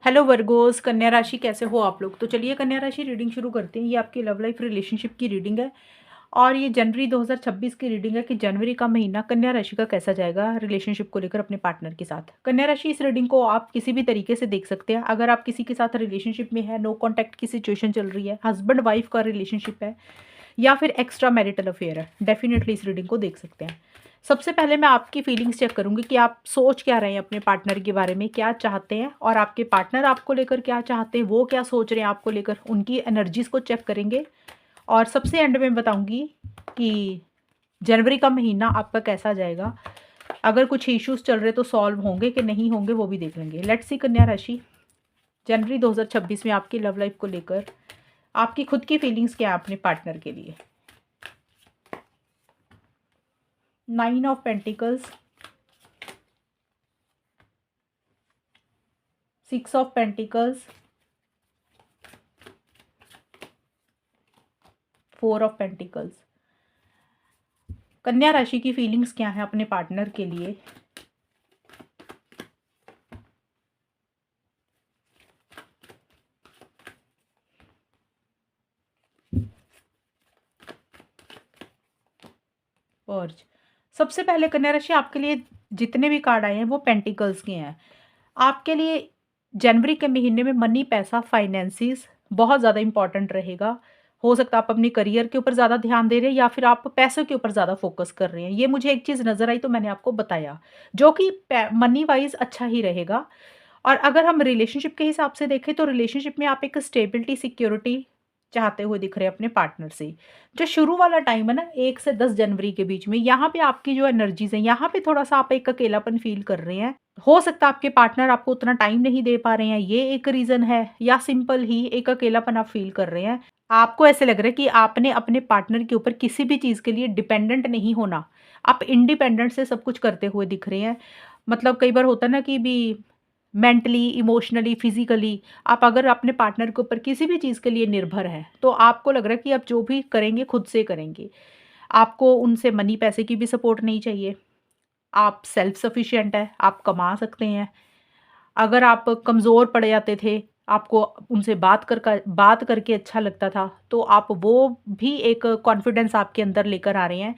Hello Virgo's, कन्या राशि कैसे हो आप लोग। तो चलिए कन्या राशि रीडिंग शुरू करते हैं। ये आपकी लव लाइफ रिलेशनशिप की रीडिंग है और ये जनवरी 2026 की रीडिंग है कि जनवरी का महीना कन्या राशि का कैसा जाएगा रिलेशनशिप को लेकर अपने पार्टनर के साथ। कन्या राशि इस रीडिंग को आप किसी भी तरीके से देख सकते हैं। अगर आप किसी के साथ रिलेशनशिप में है, नो कॉन्टैक्ट की सिचुएशन चल रही है, हस्बैंड वाइफ का रिलेशनशिप है या फिर एक्स्ट्रा मैरिटल अफेयर है, डेफिनेटली इस रीडिंग को देख सकते हैं। सबसे पहले मैं आपकी फीलिंग्स चेक करूंगी कि आप सोच क्या रहे हैं अपने पार्टनर के बारे में, क्या चाहते हैं और आपके पार्टनर आपको लेकर क्या चाहते हैं, वो क्या सोच रहे हैं आपको लेकर, उनकी एनर्जीज को चेक करेंगे। और सबसे एंड में बताऊंगी कि जनवरी का महीना आपका कैसा जाएगा। अगर कुछ इश्यूज चल रहे तो सॉल्व होंगे कि नहीं होंगे वो भी देख लेंगे। लेट्स सी कन्या राशि जनवरी 2026 में आपकी लव लाइफ को लेकर आपकी खुद की फीलिंग्स क्या है अपने पार्टनर के लिए। 9 of pentacles, 6 of pentacles, 4 of pentacles. कन्या राशि की फीलिंग्स क्या है अपने पार्टनर के लिए। और सबसे पहले कन्या राशि आपके लिए जितने भी कार्ड आए हैं वो पेंटिकल्स के हैं। आपके लिए जनवरी के महीने में मनी, पैसा, फाइनेंसिस बहुत ज़्यादा इंपॉर्टेंट रहेगा। हो सकता है आप अपने करियर के ऊपर ज़्यादा ध्यान दे रहे हैं या फिर आप पैसों के ऊपर ज़्यादा फोकस कर रहे हैं। ये मुझे एक चीज़ नज़र आई तो मैंने आपको बताया, जो कि मनी वाइज अच्छा ही रहेगा। और अगर हम रिलेशनशिप के हिसाब से देखें तो रिलेशनशिप में आप एक स्टेबिलिटी, सिक्योरिटी चाहते हुए दिख रहे हैं अपने पार्टनर से। जो शुरू वाला टाइम है ना, 1 से 10 जनवरी के बीच में, यहाँ पे आपकी जो एनर्जीज़ हैं, यहाँ पे थोड़ा-सा आप एक अकेलापन फ़ील कर रहे हैं। हो सकता है आपके पार्टनर आपको उतना टाइम नहीं दे पा रहे हैं, ये एक रीज़न है, या सिंपल ही एक अकेलापन आप फ़ील कर रहे हैं। आपको ऐसे लग रहा है कि आपने अपने पार्टनर के ऊपर किसी भी चीज़ के लिए डिपेंडेंट नहीं होना। आप इंडिपेंडेंट से सब कुछ करते हुए दिख रहे हैं। मतलब कई बार होता है ना कि भी मेंटली, इमोशनली, फिज़िकली आप अगर अपने पार्टनर के ऊपर किसी भी चीज़ के लिए निर्भर हैं, तो आपको लग रहा है कि आप जो भी करेंगे खुद से करेंगे। आपको उनसे मनी, पैसे की भी सपोर्ट नहीं चाहिए। आप सेल्फ सफिशिएंट हैं, आप कमा सकते हैं। अगर आप कमज़ोर पड़ जाते थे, आपको उनसे बात करके अच्छा लगता था, तो आप वो भी एक कॉन्फिडेंस आपके अंदर लेकर आ रहे हैं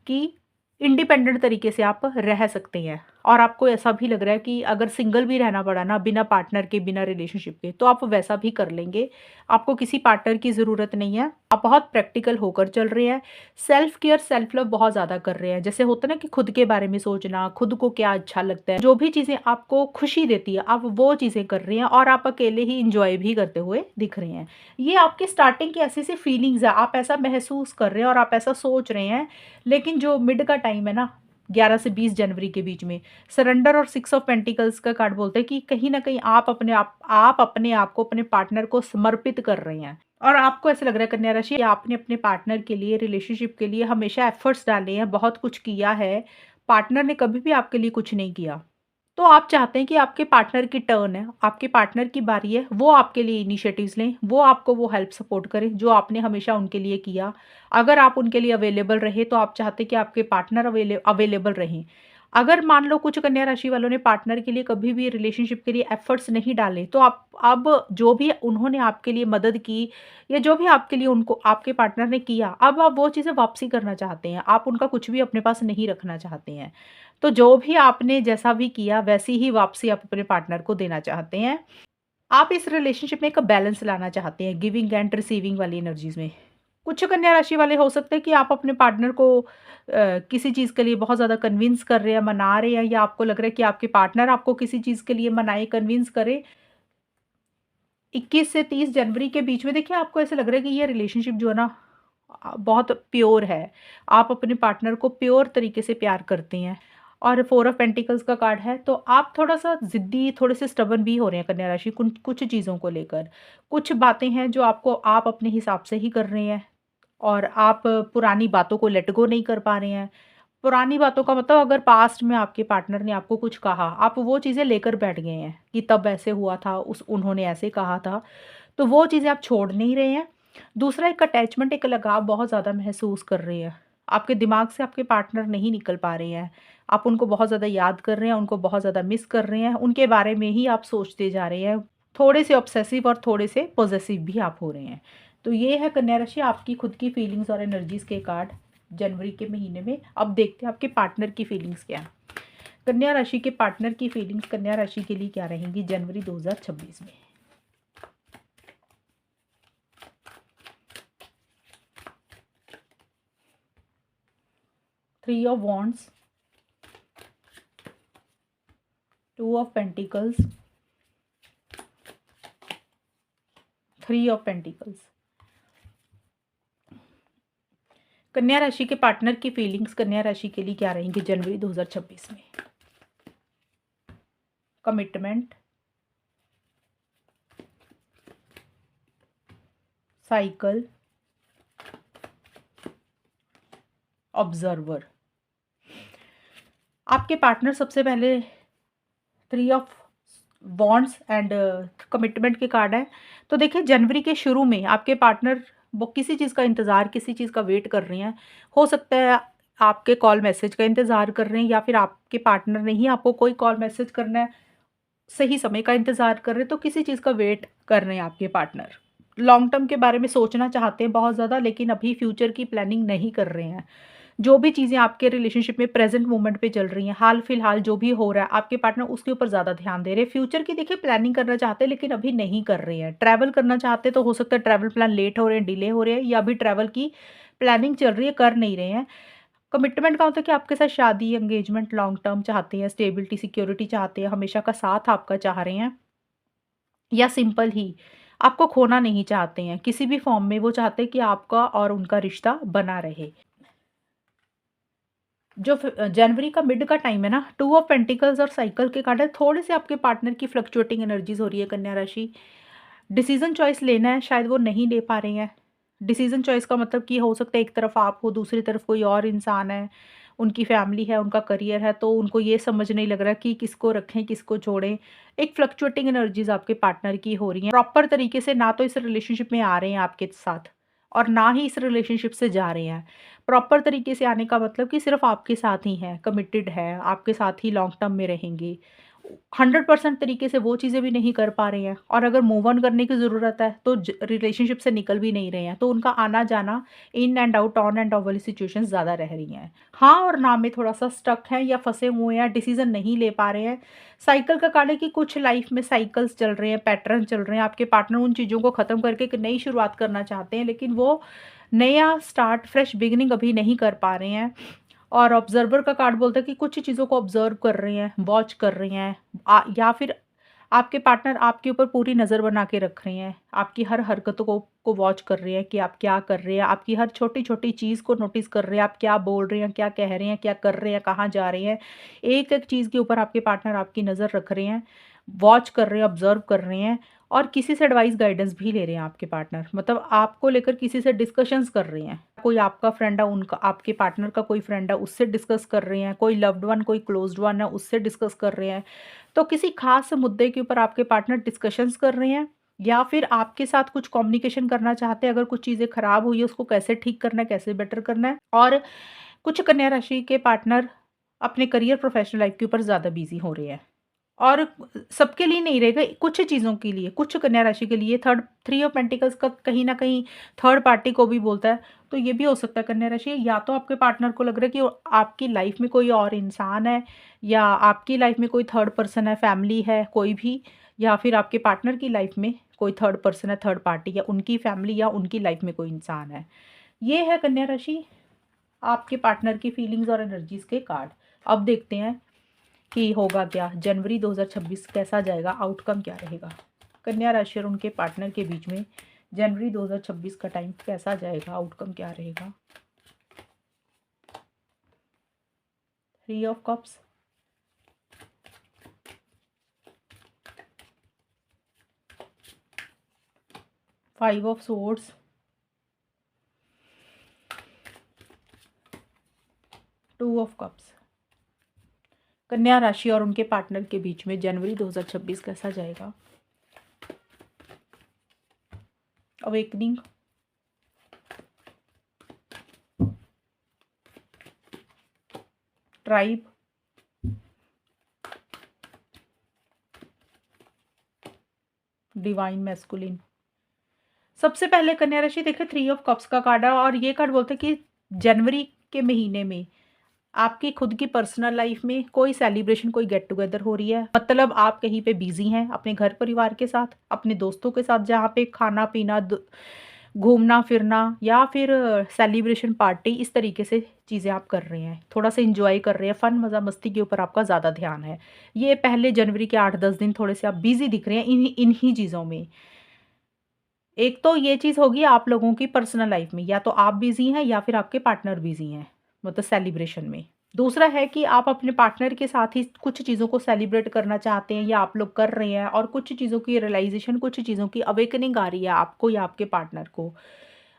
कि इंडिपेंडेंट तरीके से आप रह सकते हैं। और आपको ऐसा भी लग रहा है कि अगर सिंगल भी रहना पड़ा ना, बिना पार्टनर के, बिना रिलेशनशिप के, तो आप वैसा भी कर लेंगे। आपको किसी पार्टनर की ज़रूरत नहीं है। आप बहुत प्रैक्टिकल होकर चल रहे हैं। सेल्फ केयर, सेल्फ लव बहुत ज़्यादा कर रहे हैं। जैसे होता है ना कि खुद के बारे में सोचना, खुद को क्या अच्छा लगता है, जो भी चीज़ें आपको खुशी देती है, आप वो चीज़ें कर रहे हैं और आप अकेले ही इंजॉय भी करते हुए दिख रहे हैं। ये आपकी स्टार्टिंग की ऐसी-सी फीलिंग्स है, आप ऐसा महसूस कर रहे हैं और आप ऐसा सोच रहे हैं। लेकिन जो मिड का टाइम है ना, 11 से 20 जनवरी के बीच में, सरेंडर और 6 ऑफ पेंटिकल्स का कार्ड बोलता है कि कहीं न कहीं आप अपने आप को, अपने पार्टनर को समर्पित कर रहे हैं। और आपको ऐसा लग रहा है कन्या राशि, आपने अपने पार्टनर के लिए, रिलेशनशिप के लिए हमेशा एफर्ट्स डाले हैं, बहुत कुछ किया है। पार्टनर ने कभी भी आपके लिए कुछ नहीं किया। तो आप चाहते हैं कि आपके पार्टनर की टर्न है, आपके पार्टनर की बारी है, वो आपके लिए इनिशिएटिव्स लें, वो आपको वो हेल्प सपोर्ट करें जो आपने हमेशा उनके लिए किया। अगर आप उनके लिए अवेलेबल रहे तो आप चाहते हैं कि आपके पार्टनर अवेलेबल रहें। अगर मान लो कुछ कन्या राशि वालों ने पार्टनर के लिए कभी भी रिलेशनशिप के लिए एफर्ट्स नहीं डाले, तो आप अब जो भी उन्होंने आपके लिए मदद की या जो भी आपके लिए उनको आपके पार्टनर ने किया, अब आप वो चीज़ें वापसी करना चाहते हैं। आप उनका कुछ भी अपने पास नहीं रखना चाहते हैं। तो जो भी आपने जैसा भी किया वैसी ही वापसी आप अपने पार्टनर को देना चाहते हैं। आप इस रिलेशनशिप में एक बैलेंस लाना चाहते हैं, गिविंग एंड रिसीविंग वाली एनर्जीज़ में। कुछ कन्या राशि वाले हो सकते हैं कि आप अपने पार्टनर को किसी चीज़ के लिए बहुत ज़्यादा कन्विंस कर रहे हैं, मना रहे हैं, या आपको लग रहा है कि आपके पार्टनर आपको किसी चीज़ के लिए मनाए, कन्विंस करे। 21 से 30 जनवरी के बीच में देखिए आपको ऐसा लग रहा है कि ये रिलेशनशिप जो है ना बहुत प्योर है। आप अपने पार्टनर को प्योर तरीके से प्यार करते हैं। और 4 ऑफ पेंटिकल्स का कार्ड है, तो आप थोड़ा-सा ज़िद्दी, थोड़े-से स्टबर्न भी हो रहे हैं कन्या राशि कुछ कुछ चीज़ों को लेकर। कुछ बातें हैं जो आप अपने हिसाब से ही कर रहे हैं और आप पुरानी बातों को लेट गो नहीं कर पा रहे हैं। पुरानी बातों का मतलब अगर पास्ट में आपके पार्टनर ने आपको कुछ कहा, आप वो चीज़ें लेकर बैठ गए हैं कि तब ऐसे हुआ था, उस उन्होंने ऐसे कहा था, तो वो चीज़ें आप छोड़ नहीं रहे हैं। दूसरा एक अटैचमेंट, एक लगाव बहुत ज़्यादा महसूस कर रहे हैं। आपके दिमाग से आपके पार्टनर नहीं निकल पा रहे हैं। आप उनको बहुत ज़्यादा याद कर रहे हैं, उनको बहुत ज़्यादा मिस कर रहे हैं, उनके बारे में ही आप सोचते जा रहे हैं। थोड़े से ऑब्सेसिव और थोड़े से पॉसेसिव भी आप हो रहे हैं। तो ये है कन्या राशि आपकी खुद की फीलिंग्स और एनर्जीज के कार्ड जनवरी के महीने में। अब देखते हैं आपके पार्टनर की फीलिंग्स क्या है। कन्या राशि के पार्टनर की फीलिंग्स कन्या राशि के लिए क्या रहेंगी जनवरी 2026 में। Three of wands, two of pentacles, three of pentacles. कन्या राशि के पार्टनर की फीलिंग्स कन्या राशि के लिए क्या रहेंगी जनवरी 2026 में। Commitment, cycle, observer. आपके पार्टनर सबसे पहले three of bonds and commitment के कार्ड है। तो देखिए जनवरी के शुरू में आपके पार्टनर वो किसी चीज़ का इंतज़ार, किसी चीज़ का वेट कर रहे हैं। हो सकता है आपके कॉल मैसेज का इंतज़ार कर रहे हैं, या फिर आपके पार्टनर ने ही आपको कोई कॉल मैसेज करना है, सही समय का इंतज़ार कर रहे हैं। तो किसी चीज़ का वेट कर रहे हैं आपके पार्टनर। लॉन्ग टर्म के बारे में सोचना चाहते हैं बहुत ज़्यादा, लेकिन अभी फ्यूचर की प्लानिंग नहीं कर रहे हैं। जो भी चीज़ें आपके रिलेशनशिप में प्रेजेंट मोमेंट पे चल रही हैं, हाल फिलहाल जो भी हो रहा है, आपके पार्टनर उसके ऊपर ज़्यादा ध्यान दे रहे हैं। फ्यूचर की देखिए प्लानिंग करना चाहते हैं, लेकिन अभी नहीं कर रहे हैं। ट्रैवल करना चाहते हैं, तो हो सकता है ट्रैवल प्लान लेट हो रहे हैं, डिले हो रहे हैं, या अभी ट्रैवल की प्लानिंग चल रही है, कर नहीं रहे हैं। कमिटमेंट का होता है कि आपके साथ शादी, एंगेजमेंट, लॉन्ग टर्म चाहते हैं, स्टेबिलिटी, सिक्योरिटी चाहते हैं, हमेशा का साथ आपका चाह रहे हैं, या सिंपल ही आपको खोना नहीं चाहते हैं। किसी भी फॉर्म में वो चाहते हैं कि आपका और उनका रिश्ता बना रहे। जो जनवरी का मिड का टाइम है ना, टू ऑफ पेंटिकल्स और साइकिल के कार्ड है। थोड़े से आपके पार्टनर की फ्लक्चुएटिंग एनर्जीज हो रही है कन्या राशि। डिसीजन चॉइस लेना है, शायद वो नहीं ले पा रहे हैं। डिसीजन चॉइस का मतलब कि हो सकता है एक तरफ आप हो, दूसरी तरफ कोई और इंसान है, उनकी फैमिली है, उनका करियर है, तो उनको ये समझ नहीं लग रहा कि किसको रखें, किसको छोड़ें। एक फ्लक्चुएटिंग एनर्जीज आपके पार्टनर की हो रही हैं। प्रॉपर तरीके से ना तो इस रिलेशनशिप में आ रहे हैं आपके साथ, और ना ही इस रिलेशनशिप से जा रहे हैं। प्रॉपर तरीके से आने का मतलब कि सिर्फ़ आपके साथ ही हैं, कमिटेड है, आपके साथ ही लॉन्ग टर्म में रहेंगे। 100% तरीके से वो चीज़ें भी नहीं कर पा रहे हैं, और अगर मूव ऑन करने की ज़रूरत है, तो रिलेशनशिप से निकल भी नहीं रहे हैं। तो उनका आना-जाना, in and out, on end of वाली सिचुएशंस ज़्यादा रह रही हैं। हाँ और ना में थोड़ा-सा स्टक हैं, या फँसे हुए हैं, डिसीज़न नहीं ले पा रहे हैं। साइकिल का कार्ड है कि कुछ लाइफ़ में साइकिल्स चल रहे हैं, पैटर्न चल रहे हैं। आपके पार्टनर उन चीज़ों को ख़त्म करके एक नई शुरुआत करना चाहते हैं, लेकिन वो नया स्टार्ट, फ्रेश बिगिनिंग अभी नहीं कर पा रहे हैं। और ऑब्जर्वर का कार्ड बोलता है कि कुछ चीज़ों को ऑब्जर्व कर रहे हैं, वॉच कर रहे हैं, या फिर आपके पार्टनर आपके ऊपर पूरी नज़र बना के रख रहे हैं। आपकी हर हरकतों को वॉच कर रहे हैं कि आप क्या कर रहे हैं। आपकी हर छोटी-छोटी चीज़ को नोटिस कर रहे हैं। आप क्या बोल रहे हैं, क्या कह रहे हैं, क्या कर रहे हैं, कहाँ जा रहे हैं। एक-एक चीज़ के ऊपर आपके पार्टनर आपकी नज़र रख रहे हैं, वॉच कर रहे हैं, ऑब्जर्व कर रहे हैं, और किसी से एडवाइस, गाइडेंस भी ले रहे हैं आपके पार्टनर। मतलब आपको लेकर किसी से डिस्कशंस कर रहे हैं। कोई आपका फ्रेंड है, उनका आपके पार्टनर का कोई फ्रेंड है, उससे डिस्कस कर रहे हैं। कोई लव्ड वन, कोई क्लोज्ड वन है, उससे डिस्कस कर रहे हैं। तो किसी खास मुद्दे के ऊपर आपके पार्टनर डिस्कशंस कर रहे हैं, या फिर आपके साथ कुछ कम्युनिकेशन करना चाहते हैं। अगर कुछ चीज़ें खराब हुई है, उसको कैसे ठीक करना है, कैसे बेटर करना है। और कुछ कन्या राशि के पार्टनर अपने करियर, प्रोफेशनल लाइफ के ऊपर ज़्यादा बिजी हो रहे हैं। और सबके लिए नहीं रहेगा, कुछ चीज़ों के लिए, कुछ कन्या राशि के लिए थर्ड, थ्री ऑफ पेंटिकल्स का कहीं न कहीं थर्ड पार्टी को भी बोलता है। तो ये भी हो सकता है कन्या राशि, या तो आपके पार्टनर को लग रहा है कि आपकी लाइफ में कोई और इंसान है, या आपकी लाइफ में कोई थर्ड पर्सन है, फैमिली है कोई भी, या फिर आपके पार्टनर की लाइफ में कोई थर्ड पर्सन है, थर्ड पार्टी, या उनकी फैमिली, या उनकी लाइफ में कोई इंसान है। ये है कन्या राशि आपके पार्टनर की फीलिंग्स और एनर्जीज़ के कार्ड। अब देखते हैं कि होगा क्या, जनवरी 2026 कैसा जाएगा, आउटकम क्या रहेगा। कन्या राशि और उनके पार्टनर के बीच में जनवरी 2026 का टाइम कैसा जाएगा, आउटकम क्या रहेगा। Three of cups, five of swords, two of cups. कन्या राशि और उनके पार्टनर के बीच में जनवरी 2026 कैसा जाएगा। Awakening, tribe, divine masculine. सबसे पहले कन्या राशि देखिए 3 ऑफ कप्स का कार्ड है और ये कार्ड बोलते हैं कि जनवरी के महीने में आपकी खुद की पर्सनल लाइफ में कोई सेलिब्रेशन, कोई गेट टुगेदर हो रही है। मतलब आप कहीं पे बिज़ी हैं अपने घर परिवार के साथ, अपने दोस्तों के साथ जहाँ पे खाना-पीना द घूमना-फिरना या फिर सेलिब्रेशन पार्टी इस तरीके से चीज़ें आप कर रहे हैं। थोड़ा-सा एन्जॉय कर रहे हैं, फन मज़ा-मस्ती के ऊपर आपका ज़्यादा ध्यान है। ये पहले जनवरी के 8-10 दिन थोड़े-से आप बिज़ी दिख रहे हैं इन्हीं चीज़ों में। एक तो ये चीज़ होगी आप लोगों की पर्सनल लाइफ में, या तो आप बिज़ी हैं या फिर आपके पार्टनर बिज़ी हैं, मतलब सेलिब्रेशन में। दूसरा है कि आप अपने पार्टनर के साथ ही कुछ चीज़ों को सेलिब्रेट करना चाहते हैं या आप लोग कर रहे हैं और कुछ चीज़ों की रियलाइज़ेशन, कुछ चीज़ों की अवेकनिंग आ रही है आपको या आपके पार्टनर को।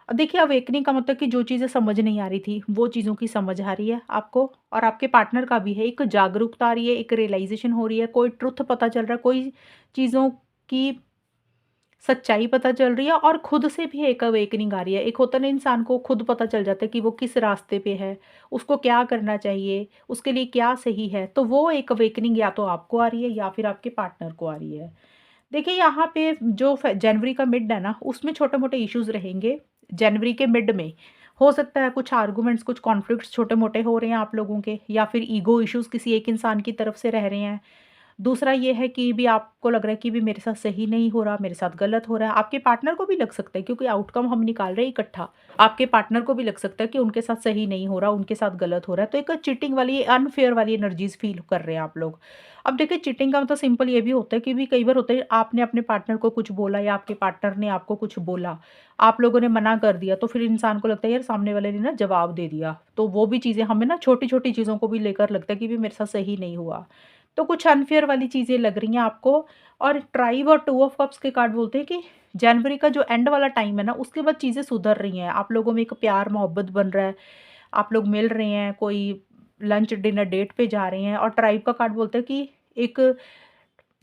देखिए अवेकनिंग का मतलब कि जो चीज़ें समझ नहीं आ रही थी, वो चीज़ों की समझ आ रही है आपको और आपके पार्टनर का भी है। एक जागरूकता आ रही है, एक रियलाइज़ेशन हो रही है, कोई ट्रुथ पता चल रहा है, कोई चीज़ों की सच्चाई पता चल रही है और खुद से भी एक अवेकनिंग आ रही है। एक होता है ना इंसान को खुद पता चल जाता है कि वो किस रास्ते पे है, उसको क्या करना चाहिए, उसके लिए क्या सही है। तो वो एक अवेकनिंग या तो आपको आ रही है या फिर आपके पार्टनर को आ रही है। देखिए यहाँ पे जो जनवरी का मिड है ना, उसमें छोटे-मोटे इश्यूज़ रहेंगे। जनवरी के मिड में हो सकता है कुछ आर्गुमेंट्स, कुछ कॉन्फ्लिक्ट्स छोटे-मोटे हो रहे हैं आप लोगों के या फिर ईगो इश्यूज़ किसी एक इंसान की तरफ से रह रहे हैं। दूसरा ये है कि भी आपको लग रहा है कि भी मेरे साथ सही नहीं हो रहा, मेरे साथ गलत हो रहा है। आपके पार्टनर को भी लग सकता है क्योंकि आउटकम हम निकाल रहे हैं इकट्ठा। आपके पार्टनर को भी लग सकता है कि उनके साथ सही नहीं हो रहा, उनके साथ गलत हो रहा है। तो एक चीटिंग वाली, अनफेयर वाली एनर्जीज़ फ़ील कर रहे हैं आप लोग। अब देखिए चीटिंग का मतलब सिंपल ये भी होता है कि भी कई बार होता है आपने अपने पार्टनर को कुछ बोला या आपके पार्टनर ने आपको कुछ बोला, आप लोगों ने मना कर दिया, तो फिर इंसान को लगता है यार सामने वाले ने ना जवाब दे दिया। तो वो भी चीज़ें हमें ना छोटी-छोटी चीज़ों को भी लेकर लगता है कि भी मेरे साथ सही नहीं हुआ। तो कुछ अनफेयर वाली चीज़ें लग रही हैं आपको और ट्राइब और टू ऑफ कप्स के कार्ड बोलते हैं कि जनवरी का जो एंड वाला टाइम है ना, उसके बाद चीज़ें सुधर रही हैं। आप लोगों में एक प्यार मोहब्बत बन रहा है, आप लोग मिल रहे हैं, कोई लंच डिनर डेट पे जा रहे हैं और ट्राइब का कार्ड बोलता है कि एक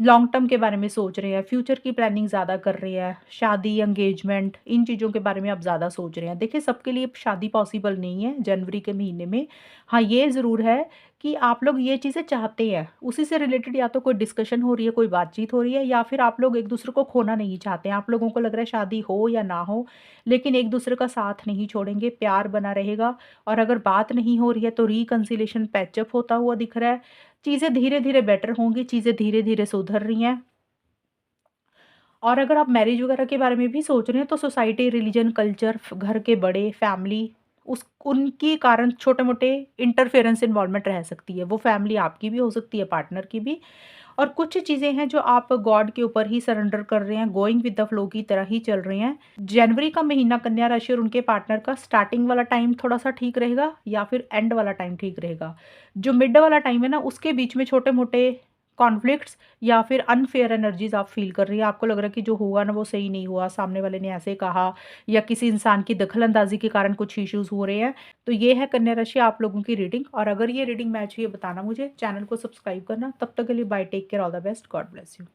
लॉन्ग टर्म के बारे में सोच रहे हैं, फ्यूचर की प्लानिंग ज़्यादा कर रहे हैं, शादी, एंगेजमेंट इन चीज़ों के बारे में आप ज़्यादा सोच रहे हैं। देखिए सबके लिए शादी पॉसिबल नहीं है जनवरी के महीने में। हाँ, ये ज़रूर है कि आप लोग ये चीज़ें चाहते हैं, उसी से रिलेटेड या तो कोई डिस्कशन हो रही है, कोई बातचीत हो रही है या फिर आप लोग एक-दूसरे को खोना नहीं चाहते हैं। आप लोगों को लग रहा है शादी हो या ना हो, लेकिन एक-दूसरे का साथ नहीं छोड़ेंगे, प्यार बना रहेगा और अगर बात नहीं हो रही है तो रिकन्सिलिएशन पैचअप होता हुआ दिख रहा है। चीज़ें धीरे-धीरे बेटर होंगी, चीज़ें धीरे-धीरे सुधर रही हैं। और अगर आप मैरिज वगैरह के बारे में भी सोच रहे हैं तो सोसाइटी, रिलीजन, कल्चर, घर के बड़े, फैमिली उस उनके कारण छोटे-मोटे इंटरफेरेंस इन्वॉल्वमेंट रह सकती है। वो फैमिली आपकी भी हो सकती है, पार्टनर की भी। और कुछ चीज़ें हैं जो आप गॉड के ऊपर ही सरेंडर कर रहे हैं, गोइंग विद द फ्लो की तरह ही चल रहे हैं। जनवरी का महीना कन्या राशि और उनके पार्टनर का स्टार्टिंग वाला टाइम थोड़ा-सा ठीक रहेगा या फिर एंड वाला टाइम ठीक रहेगा। जो मिड वाला टाइम है ना, उसके बीच में छोटे-मोटे कॉन्फ्लिक्ट्स या फिर अनफेयर एनर्जीज़ आप फ़ील कर रही हैं। आपको लग रहा है कि जो हुआ ना वो सही नहीं हुआ, सामने वाले ने ऐसे कहा या किसी इंसान की दखल-अंदाज़ी के कारण कुछ इश्यूज़ हो रहे हैं। तो ये है कन्या राशि आप लोगों की रीडिंग और अगर ये रीडिंग मैच हुई है बताना मुझे, चैनल को सब्सक्राइब करना। तब तक के लिए bye, take care, all the best, God bless you.